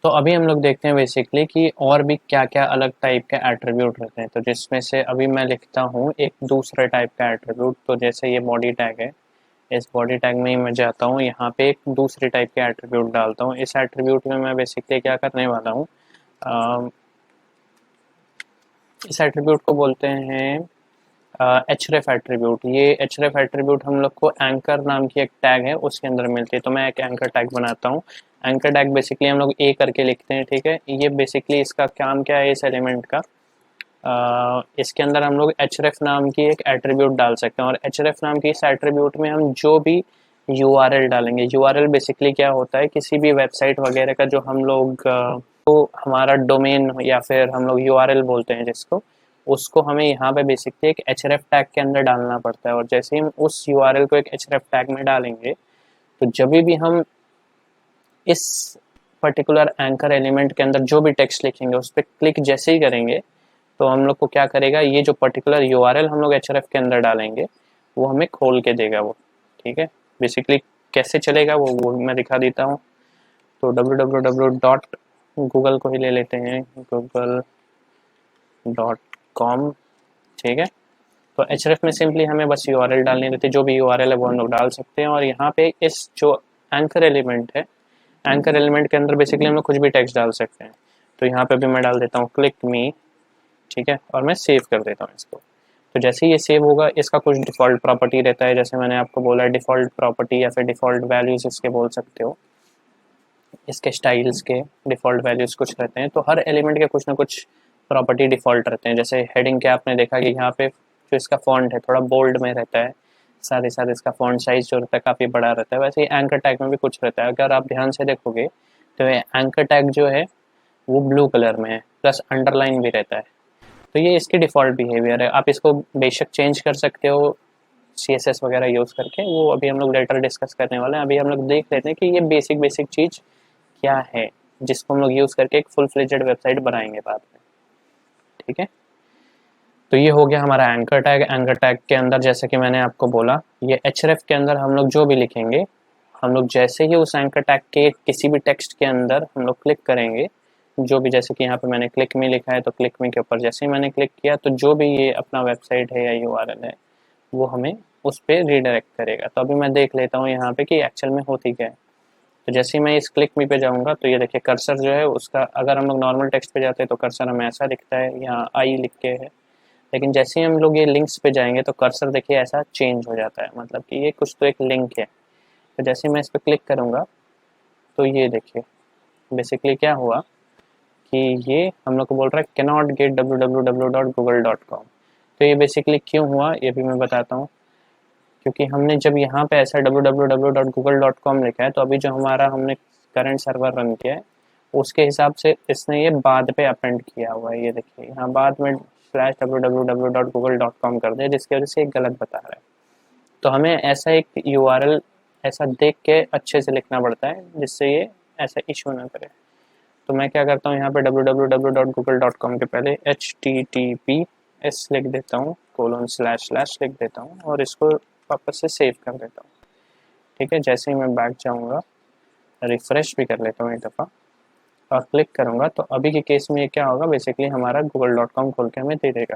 तो अभी हम लोग देखते हैं बेसिकली कि और भी क्या क्या अलग टाइप के एट्रीब्यूट रहते हैं। तो जिसमें से अभी मैं लिखता हूँ एक दूसरे टाइप का एट्रीब्यूट। तो जैसे ये बॉडी टैग है, इस बॉडी टैग में ही मैं जाता हूँ, यहाँ पे एक दूसरे टाइप के एट्रीब्यूट डालता हूँ। इस एट्रीब्यूट में मैं बेसिकली क्या करने वाला हूँ, इस एट्रीब्यूट को बोलते हैं एचरेफ एट्रीब्यूट। ये एचरेफ एट्रीब्यूट हम लोग को एंकर नाम की एक टैग है उसके अंदर मिलती है। तो मैं एक एंकर टैग बनाता हूँ। एंकर टैग बेसिकली हम लोग ए करके लिखते हैं, ठीक है। ये बेसिकली इसका काम क्या है, इस एलिमेंट का इसके अंदर हम लोग एचरेफ नाम की एक एट्रीब्यूट डाल सकते हैं। और एचरेफ नाम की इस एट्रीब्यूट में हम जो भी यूआरएल डालेंगे, यूआरएल बेसिकली क्या होता है, किसी भी वेबसाइट वगैरह का जो हम लोग तो हमारा डोमेन या फिर हम लोग यूआरएल बोलते हैं जिसको, उसको हमें यहाँ पे बेसिकली एक एचरेफ टैग के अंदर डालना पड़ता है। और जैसे ही हम उस यूआरएल को एक एचरेफ टैग में डालेंगे, तो जब भी हम इस पर्टिकुलर एंकर एलिमेंट के अंदर जो भी टेक्स्ट लिखेंगे उस पर क्लिक जैसे ही करेंगे, तो हम लोग को क्या करेगा, ये जो पर्टिकुलर यूआरएल हम लोग एचरेफ के अंदर डालेंगे वो हमें खोल के देगा वो, ठीक है। बेसिकली कैसे चलेगा वो मैं दिखा देता हूँ। तो www.google को ही ले लेते हैं, google.com, ठीक है। तो एचरेफ में सिंपली हमें बस यूआरएल डालनी रहती है, जो भी यूआरएल है वो हम लोग डाल सकते हैं। और यहाँ पे इस जो एंकर एलिमेंट है, एंकर एलिमेंट के अंदर बेसिकली हम लोग कुछ भी टेक्स्ट डाल सकते हैं। तो यहाँ पे भी मैं डाल देता हूँ क्लिक मी, ठीक है, और मैं सेव कर देता हूँ इसको। तो जैसे ही ये सेव होगा, इसका कुछ डिफ़ॉल्ट प्रॉपर्टी रहता है, जैसे मैंने आपको बोला डिफ़ॉल्ट प्रॉपर्टी या फिर डिफ़ॉल्ट वैल्यूज़ इसके बोल सकते हो। इसके स्टाइल्स के डिफ़ॉल्ट वैल्यूज़ कुछ रहते हैं। तो हर एलिमेंट के कुछ ना कुछ प्रॉपर्टी डिफ़ॉल्ट रहते हैं। जैसे हेडिंग के आपने देखा कि यहाँ पे जो इसका फॉन्ट है थोड़ा बोल्ड में रहता है, साथ ही साथ इसका फॉन्ट साइज़ जो रहता है काफ़ी बड़ा रहता है। वैसे ही एंकर टैग में भी कुछ रहता है। अगर आप ध्यान से देखोगे तो ये एंकर टैग जो है वो ब्लू कलर में है, प्लस अंडरलाइन भी रहता है। तो ये इसकी डिफ़ॉल्ट बिहेवियर है। आप इसको बेशक चेंज कर सकते हो सीएसएस वगैरह यूज़ करके, वो अभी हम लोग लेटर डिस्कस करने वाले हैं। अभी हम लोग देख लेते हैं कि ये बेसिक बेसिक चीज़ क्या है जिसको हम लोग यूज़ करके एक फुल फ्लेजेड वेबसाइट बनाएंगे बाद में, ठीक है। तो ये हो गया हमारा एंकर टैग। एंकर टैग के अंदर जैसे कि मैंने आपको बोला, ये एचरेफ के अंदर हम लोग जो भी लिखेंगे, हम लोग जैसे ही उस एंकर टैग के किसी भी टेक्स्ट के अंदर हम लोग क्लिक करेंगे, जो भी, जैसे कि यहाँ पे मैंने क्लिक मी लिखा है, तो क्लिक मी के ऊपर जैसे ही मैंने क्लिक किया तो जो भी ये अपना वेबसाइट है या यूआरएल है वो हमें उस पर रिडायरेक्ट करेगा। तो अभी मैं देख लेता हूँ यहाँ पे कि एक्चुअल में होती क्या है। तो जैसे ही मैं इस क्लिक मी पे जाऊँगा तो ये देखिए कर्सर जो है उसका, अगर हम लोग नॉर्मल टेक्स्ट पे जाते हैं तो कर्सर हमें ऐसा दिखता है, यहाँ आई लिख के है। लेकिन जैसे ही हम लोग ये लिंक्स पे जाएंगे तो कर्सर देखिए ऐसा चेंज हो जाता है, मतलब कि ये कुछ तो एक लिंक है। तो जैसे ही मैं इस पर क्लिक करूँगा तो ये देखिए बेसिकली क्या हुआ कि ये हम लोग को बोल रहा है कैनॉट गेट www.google.com। तो ये बेसिकली क्यों हुआ ये भी मैं बताता हूँ। क्योंकि हमने जब यहाँ पे ऐसा www.google.com लिखा है, तो अभी जो हमारा हमने करंट सर्वर रन किया है उसके हिसाब से इसने ये बाद पे अपेंड किया हुआ है। ये देखिए यहाँ बाद में /www.google.com कर दिया, जिसकी वजह से एक गलत बता रहा है। तो हमें ऐसा एक यूआरएल ऐसा देख के अच्छे से लिखना पड़ता है जिससे ये ऐसा इशू ना करे। तो मैं क्या करता हूँ, यहाँ पे www.google.com के पहले HTTPS लिख देता हूँ, :/ लिख देता हूँ और इसको वापस से सेव कर देता हूँ, ठीक है। जैसे ही मैं बैक जाऊँगा, रिफ्रेश भी कर लेता हूँ एक दफ़ा और क्लिक करूँगा, तो अभी के केस में ये क्या होगा, बेसिकली हमारा google.com खोल के हमें दे देगा,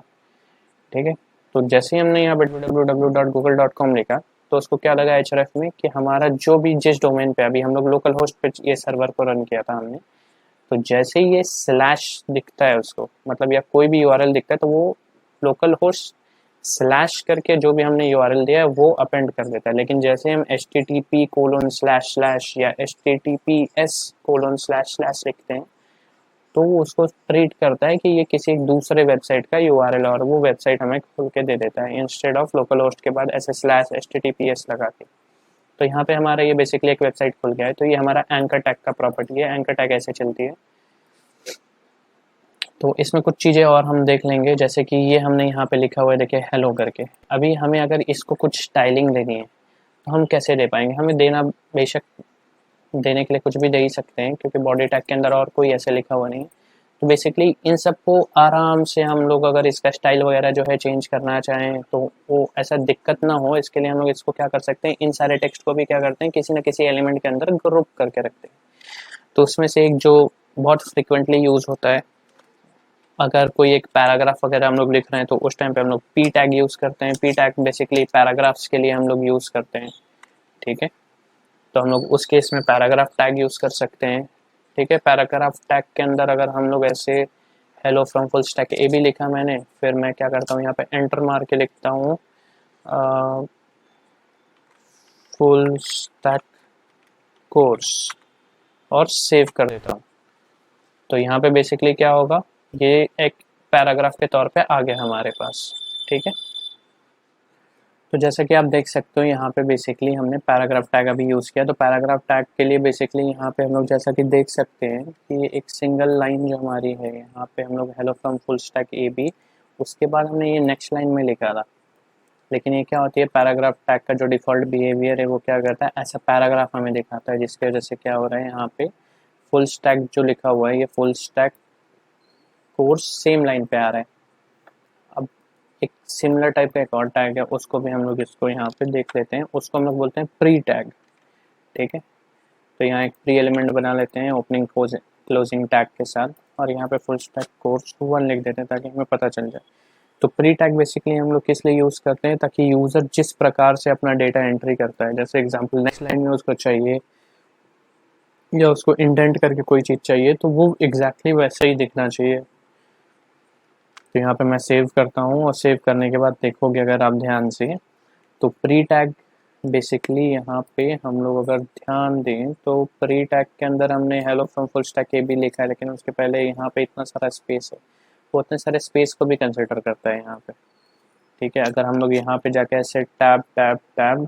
ठीक है। तो जैसे ही हमने यहाँ पे www.google.com लिखा तो उसको क्या लगा एचरेफ में कि हमारा जो भी जिस डोमेन पे, अभी हम लोग लोकल होस्ट पे ये सर्वर को रन किया था हमने, तो जैसे ही ये स्लैश दिखता है उसको, मतलब या कोई भी यूआरएल दिखता है, तो वो लोकल होस्ट स्लैश करके जो भी हमने यूआरएल दिया है वो अपेंड कर देता है। लेकिन जैसे हम http:// या https:// लिखते हैं तो वो उसको ट्रीट करता है कि ये किसी एक दूसरे वेबसाइट का यूआरएल, और वो वेबसाइट हमें खोल के दे देता है इंस्टेड ऑफ लोकल होस्ट के बाद ऐसे /https लगा के। तो यहाँ पे हमारा ये बेसिकली एक वेबसाइट खुल गया है। तो ये हमारा एंकर टैग का प्रॉपर्टी है। एंकर टैग ऐसे चलती है। तो इसमें कुछ चीज़ें और हम देख लेंगे, जैसे कि ये हमने यहाँ पे लिखा हुआ है देखिए हेलो करके। अभी हमें अगर इसको कुछ स्टाइलिंग देनी है तो हम कैसे दे पाएंगे, हमें देना बेशक देने के लिए कुछ भी दे ही सकते हैं क्योंकि बॉडी टैग के अंदर और कोई ऐसे लिखा हुआ नहीं है। तो बेसिकली इन सबको आराम से हम लोग अगर इसका स्टाइल वगैरह जो है चेंज करना चाहें तो वो ऐसा दिक्कत ना हो, इसके लिए हम लोग इसको क्या कर सकते हैं, इन सारे टेक्स्ट को भी क्या करते हैं, किसी न किसी एलिमेंट के अंदर ग्रुप करके रखते हैं। तो उसमें से एक जो बहुत फ्रिक्वेंटली यूज़ होता है। अगर कोई एक पैराग्राफ वगैरह हम लोग लिख रहे हैं तो उस टाइम पे हम लोग पी टैग यूज़ करते हैं। पी टैग बेसिकली पैराग्राफ्स के लिए हम लोग यूज़ करते हैं, ठीक है। तो हम लोग उस केस में पैराग्राफ टैग यूज़ कर सकते हैं, ठीक है। पैराग्राफ टैग के अंदर अगर हम लोग ऐसे हेलो फ्रॉम फुल स्टैक ए भी लिखा मैंने, फिर मैं क्या करता हूँ यहाँ पे एंटर मार के लिखता हूँ फुल स्टैक कोर्स और सेव कर देता हूँ। तो यहाँ पे बेसिकली क्या होगा, ये एक पैराग्राफ के तौर पे आ गया हमारे पास, ठीक है। तो जैसा कि आप देख सकते हो यहाँ पे बेसिकली हमने पैराग्राफ टैग अभी यूज़ किया। तो पैराग्राफ टैग के लिए बेसिकली यहाँ पे हम लोग जैसा कि देख सकते हैं कि एक सिंगल लाइन जो हमारी है यहाँ पे हम लोग hello from full stack A B, उसके बाद हमने ये नेक्स्ट लाइन में लिखा था। लेकिन ये क्या होती है, पैराग्राफ टैग का जो डिफ़ॉल्ट बिहेवियर है वो क्या करता है, ऐसा पैराग्राफ हमें दिखाता है, जिसकी वजह से क्या हो रहा है यहाँ पे फुल स्टैक जो लिखा हुआ है ये full stack course same line पे आ रहा है। अब एक सिमिलर टाइप का एक और टैग है, उसको भी हम लोग इसको यहाँ पे देख लेते हैं। उसको हम लोग बोलते हैं प्री टैग, ठीक है। तो यहाँ एक प्री एलिमेंट बना लेते हैं ओपनिंग क्लोजिंग टैग के साथ, और यहाँ पे फुल स्टैक कोर्स 1 लिख देते हैं ताकि हमें पता चल जाए। तो प्री टैग बेसिकली हम लोग किस लिए यूज़ करते हैं, ताकि यूज़र जिस प्रकार से अपना डेटा एंट्री करता है, जैसे एग्जांपल नेक्स्ट लाइन में उसको चाहिए या उसको इंडेंट करके कोई चीज़ चाहिए, तो वो एग्जैक्टली वैसे ही दिखना चाहिए। तो यहाँ पे मैं सेव करता हूँ, और सेव करने के बाद देखोगे अगर आप ध्यान से, तो प्री टैग बेसिकली यहाँ पे हम लोग अगर ध्यान दें तो प्री टैग के अंदर हमने हेलो फ्रॉम फुल स्टैक ए भी लिखा है, लेकिन उसके पहले यहाँ पे इतना सारा स्पेस है, वो उतने सारे स्पेस को भी कंसिडर करता है यहाँ पे, ठीक है। अगर हम लोग यहाँ पे जाके ऐसे टैब टैब टैब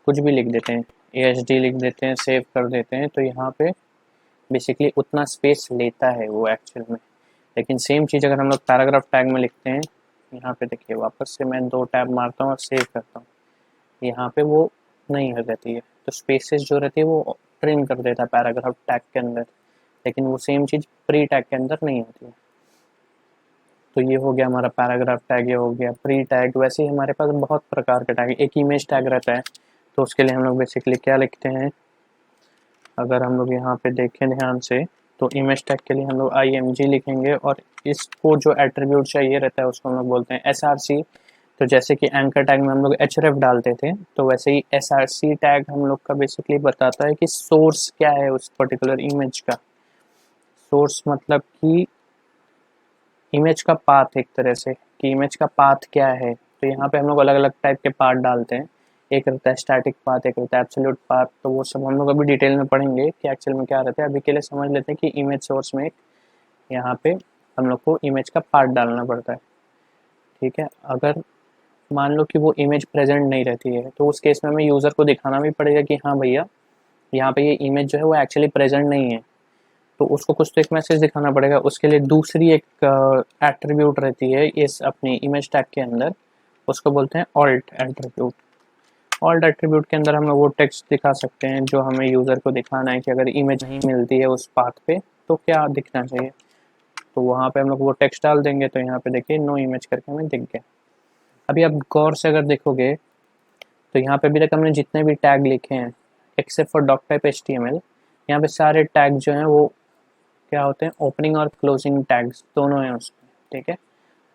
कुछ भी लिख देते हैं, AHD लिख देते हैं, सेव कर देते हैं, तो यहाँ पे बेसिकली उतना स्पेस लेता है वो एक्चुअल में। लेकिन सेम चीज़ अगर हम लोग पैराग्राफ टैग में लिखते हैं, यहाँ पे देखिए वापस से मैं 2 टैब मारता हूँ और सेव करता हूँ, यहाँ पे वो नहीं हो जाती है। तो स्पेसेस जो रहती है वो ट्रिम कर देता है पैराग्राफ टैग के अंदर, लेकिन वो सेम चीज़ प्री टैग के अंदर नहीं होती है। तो ये हो गया हमारा पैराग्राफ टैग, ये हो गया प्री टैग। वैसे ही हमारे पास बहुत प्रकार के टैग है। एक इमेज टैग रहता है, तो उसके लिए हम लोग बेसिकली क्या लिखते हैं, अगर हम लोग यहाँ पे देखें ध्यान से, तो इमेज टैग के लिए हम लोग IMG लिखेंगे, और इसको जो एट्रीब्यूट चाहिए रहता है उसको हम लोग बोलते हैं SRC। तो जैसे कि एंकर टैग में हम लोग href डालते थे, तो वैसे ही SRC टैग हम लोग का बेसिकली बताता है कि सोर्स क्या है उस पर्टिकुलर इमेज का। सोर्स मतलब कि इमेज का पाथ, एक तरह से कि इमेज का पाथ क्या है। तो यहाँ पे हम लोग अलग अलग टाइप के पाथ डालते हैं, एक रहता है स्टैटिक पाथ, एक रहता है एब्सोल्यूट पाथ। तो वो सब हम लोग अभी डिटेल में पढ़ेंगे कि एक्चुअल में क्या रहता है। अभी के लिए समझ लेते हैं कि इमेज सोर्स में यहाँ पे हम लोग को इमेज का पाथ डालना पड़ता है, ठीक है। अगर मान लो कि वो इमेज प्रेजेंट नहीं रहती है, तो उस केस में हमें यूज़र को दिखाना भी पड़ेगा कि हाँ भैया यहाँ पे ये इमेज जो है वो एक्चुअली प्रेजेंट नहीं है, तो उसको कुछ तो एक मैसेज दिखाना पड़ेगा। उसके लिए दूसरी एक एट्रीब्यूट रहती है इस अपनी इमेज टैग के अंदर, उसको बोलते हैं ऑल्ट एट्रीब्यूट। ऑल्ट एट्रीब्यूट के अंदर हम लोग वो टेक्स्ट दिखा सकते हैं जो हमें यूज़र को दिखाना है कि अगर इमेज नहीं मिलती है उस पाथ पे तो क्या दिखना चाहिए। तो वहाँ पे हम लोग वो टेक्स्ट डाल देंगे, तो यहाँ पे देखिए नो इमेज करके हमें दिख गया। अभी आप गौर से अगर देखोगे तो यहाँ पे अभी तक हमने जितने भी टैग लिखे हैं except for doctype HTML, यहाँ पे सारे टैग जो हैं वो क्या होते हैं, ओपनिंग और क्लोजिंग टैग्स दोनों हैं उसमें, ठीक है।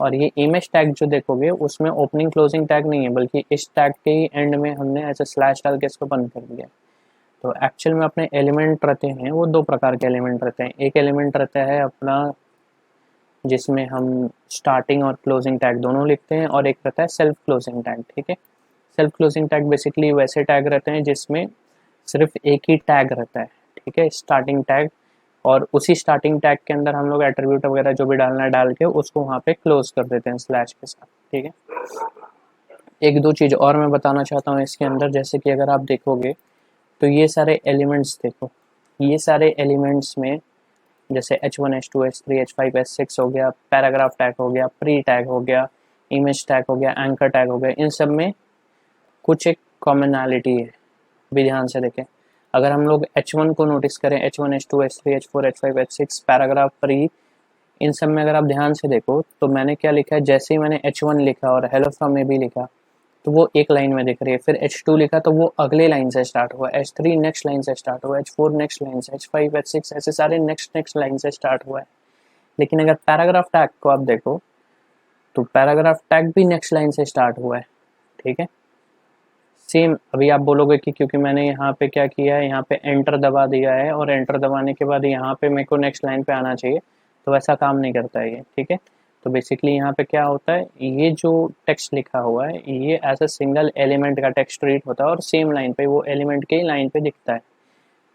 और ये इमेज टैग जो देखोगे उसमें ओपनिंग क्लोजिंग टैग नहीं है, बल्कि इस टैग के ही एंड में हमने ऐसे स्लैश डाल के इसको बंद कर दिया। तो एक्चुअल में अपने एलिमेंट रहते हैं वो 2 प्रकार के एलिमेंट रहते हैं। एक एलिमेंट रहता है अपना जिसमें हम स्टार्टिंग और क्लोजिंग टैग दोनों लिखते हैं, और एक रहता है सेल्फ क्लोजिंग टैग, ठीक है। सेल्फ क्लोजिंग टैग बेसिकली वैसे टैग रहते हैं जिसमें सिर्फ एक ही टैग रहता है, ठीक है, स्टार्टिंग टैग, और उसी स्टार्टिंग टैग के अंदर हम लोग एट्रीब्यूट वगैरह जो भी डालना है डाल के उसको वहाँ पे क्लोज कर देते हैं स्लैश के साथ, ठीक है। एक दो चीज़ और मैं बताना चाहता हूँ इसके अंदर, जैसे कि अगर आप देखोगे तो ये सारे एलिमेंट्स देखो, ये सारे एलिमेंट्स में जैसे H1 H2 H3 H5 H6 हो गया, पैराग्राफ टैग हो गया, प्री टैग हो गया, इमेज टैग हो गया, एंकर टैग हो गया, इन सब में कुछ एक कॉमनैलिटी है, भी ध्यान से देखें। अगर हम लोग H1 को नोटिस करें, H1 H2 H3 H4 H5 H6 paragraph pre, इन सब में अगर आप ध्यान से देखो तो मैंने क्या लिखा है, जैसे ही मैंने H1 लिखा और हेलो फ्रॉम में भी लिखा, तो वो एक लाइन में दिख रही है। फिर H2 लिखा तो वो अगले लाइन से स्टार्ट हुआ, H3 नेक्स्ट लाइन से स्टार्ट हुआ, H4 नेक्स्ट लाइन से, H5 H6 ऐसे सारे नेक्स्ट लाइन से स्टार्ट हुआ है। लेकिन अगर पैराग्राफ टैग को आप देखो तो पैराग्राफ टैग भी नेक्स्ट लाइन से स्टार्ट हुआ है, ठीक है। सेम अभी आप बोलोगे कि क्योंकि मैंने यहाँ पे क्या किया है, यहाँ पे एंटर दबा दिया है और एंटर दबाने के बाद यहाँ पे मेरे को नेक्स्ट लाइन पे आना चाहिए, तो वैसा काम नहीं करता है ये, ठीक है। तो बेसिकली यहाँ पे क्या होता है, ये जो टेक्स्ट लिखा हुआ है ये एज अ सिंगल एलिमेंट का टेक्स्ट रीड होता है और सेम लाइन पे वो एलिमेंट के लाइन पे दिखता है।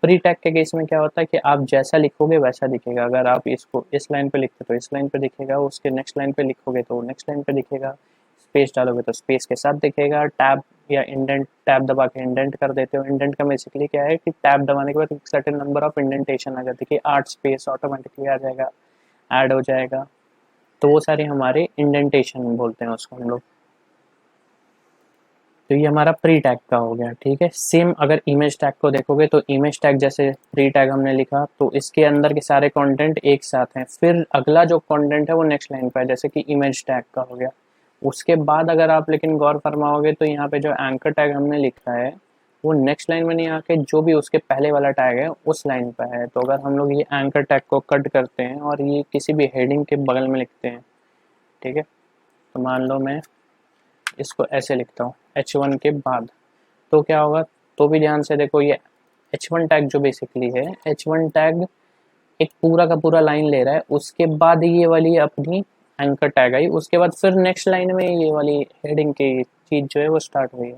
प्री टैग के केस में क्या होता है कि आप जैसा लिखोगे वैसा दिखेगा। अगर आप इसको इस लाइन पे लिखते तो इस लाइन पे दिखेगा, उसके नेक्स्ट लाइन पे लिखोगे तो नेक्स्ट लाइन पे दिखेगा, स्पेस डालोगे तो स्पेस के साथ दिखेगा। टैब या इंडेंट, टैब दबा के इंडेंट कर देते हो। इंडेंट का बेसिकली क्या है कि टैब दबाने के बाद एक सर्टेन नंबर ऑफ इंडेंटेशन आ जाती है कि 8 स्पेस ऑटोमेटिकली आ जाएगा, ऐड हो जाएगा। तो वो सारे हमारे इंडेंटेशन बोलते हैं उसको हम लोग। तो ये हमारा प्री टैग का हो गया, ठीक है। सेम अगर इमेज टैग को देखोगे तो इमेज टैग जैसे प्री टैग हमने लिखा तो इसके अंदर के सारे कंटेंट एक साथ हैं, फिर अगला जो कंटेंट है वो नेक्स्ट लाइन पर है, जैसे कि इमेज टैग का हो गया। उसके बाद अगर आप लेकिन गौर फरमाओगे तो यहाँ पे जो एंकर टैग हमने लिखा है वो नेक्स्ट लाइन में नहीं आके जो भी उसके पहले वाला टैग है उस लाइन पर है। तो अगर हम लोग ये एंकर टैग को कट करते हैं और ये किसी भी हेडिंग के बगल में लिखते हैं, ठीक है, तो मान लो मैं इसको ऐसे लिखता हूँ H1 के बाद, तो क्या होगा, तो भी ध्यान से देखो, ये H1 टैग जो बेसिकली है, H1 टैग एक पूरा का पूरा लाइन ले रहा है, उसके बाद ये वाली अपनी एंकर टैग आई, उसके बाद फिर नेक्स्ट लाइन में ये वाली हेडिंग की चीज़ जो है वो स्टार्ट हुई है।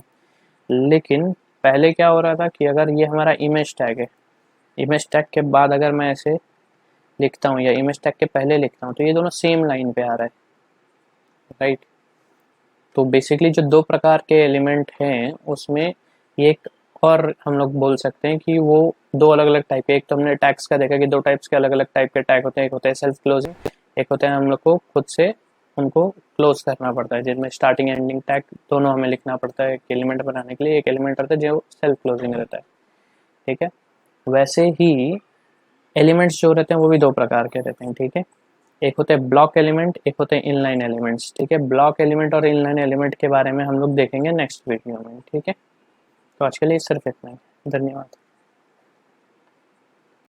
लेकिन पहले क्या हो रहा था कि अगर ये हमारा इमेज टैग है, इमेज टैग के बाद अगर मैं ऐसे लिखता हूँ या इमेज टैग के पहले लिखता हूँ तो ये दोनों सेम लाइन पे आ रहा है, राइट। तो बेसिकली जो दो प्रकार के एलिमेंट हैं उसमें ये एक और हम लोग बोल सकते हैं कि वो दो अलग अलग टाइप के, एक तो हमने टैग्स का देखा कि दो टाइप्स के अलग अलग टाइप के टैग होते हैं, एक होता है सेल्फ क्लोजिंग, एक होता है हम लोग को खुद से उनको क्लोज करना पड़ता है, जिनमें स्टार्टिंग एंडिंग टैग दोनों हमें लिखना पड़ता है एक एलिमेंट बनाने के लिए। एक एलिमेंट रहता है जो सेल्फ क्लोजिंग रहता है, ठीक है। वैसे ही एलिमेंट्स जो रहते हैं वो भी दो प्रकार के रहते हैं, ठीक है। एक होते हैं ब्लॉक एलिमेंट, एक होते हैं इनलाइन एलिमेंट्स, ठीक है। ब्लॉक एलिमेंट और इनलाइन एलिमेंट के बारे में हम लोग देखेंगे नेक्स्ट वीडियो में, ठीक है। तो आज के लिए सिर्फ इतना ही, धन्यवाद।